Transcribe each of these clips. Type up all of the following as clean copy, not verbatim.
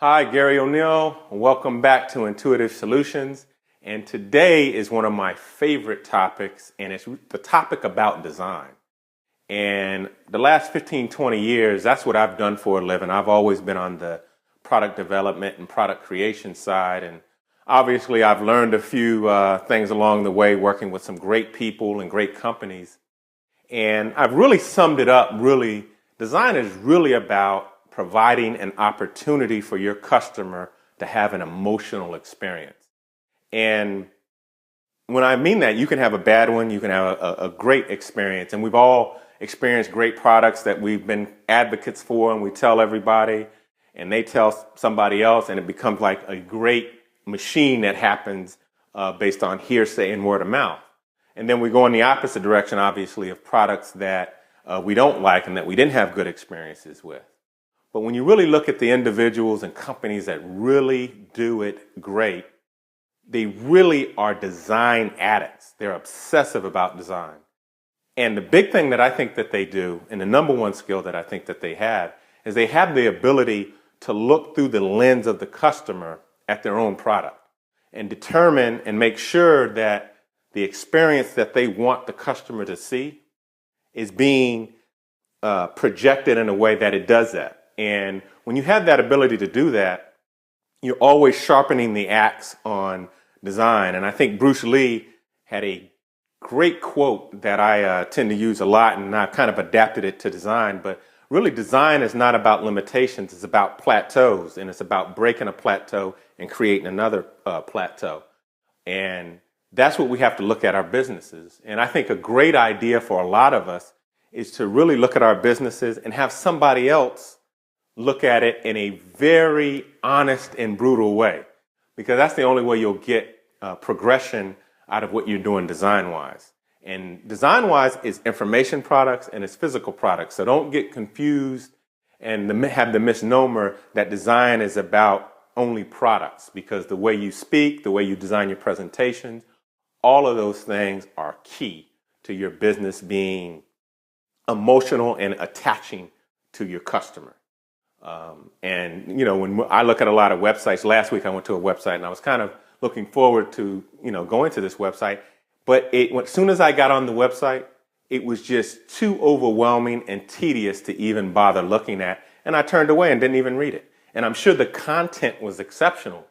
Hi, Gary O'Neill. Welcome back to N2ITIV Solutions. And today is one of my favorite topics, and it's the topic about design. And the last 15, 20 years, that's what I've done for a living. I've always been on the product development and product creation side. And obviously, I've learned a few things along the way working with some great people and great companies. And I've really summed it up, design is really about providing an opportunity for your customer to have an emotional experience. And when I mean that, you can have a bad one, you can have a great experience. And we've all experienced great products that we've been advocates for, and we tell everybody, and they tell somebody else, and it becomes like a great machine that happens based on hearsay and word of mouth. And then we go in the opposite direction, obviously, of products that we don't like and that we didn't have good experiences with. But when you really look at the individuals and companies that really do it great, they really are design addicts. They're obsessive about design. And the big thing that I think that they do, and the number one skill that I think that they have, is they have the ability to look through the lens of the customer at their own product and determine and make sure that the experience that they want the customer to see is being projected in a way that it does that. And when you have that ability to do that, you're always sharpening the axe on design. And I think Bruce Lee had a great quote that I tend to use a lot, and I've kind of adapted it to design. But really, design is not about limitations. It's about plateaus, and it's about breaking a plateau and creating another plateau. And that's what we have to look at our businesses. And I think a great idea for a lot of us is to really look at our businesses and have somebody else look at it in a very honest and brutal way, because that's the only way you'll get progression out of what you're doing design-wise. And design-wise is information products and it's physical products. So don't get confused and have the misnomer that design is about only products, because the way you speak, the way you design your presentations, all of those things are key to your business being emotional and attaching to your customer. And, you know, when I look at a lot of websites, last week I went to a website and I was kind of looking forward to, going to this website. But as soon as I got on the website, it was just too overwhelming and tedious to even bother looking at. And I turned away and didn't even read it. And I'm sure the content was exceptional.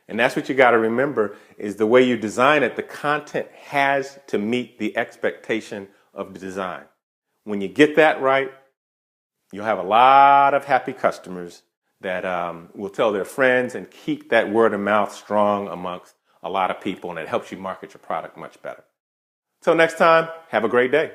And that's what you got to remember, is the way you design it, the content has to meet the expectation of the design. When you get that right, you'll have a lot of happy customers that will tell their friends and keep that word of mouth strong amongst a lot of people, and it helps you market your product much better. Till next time, have a great day.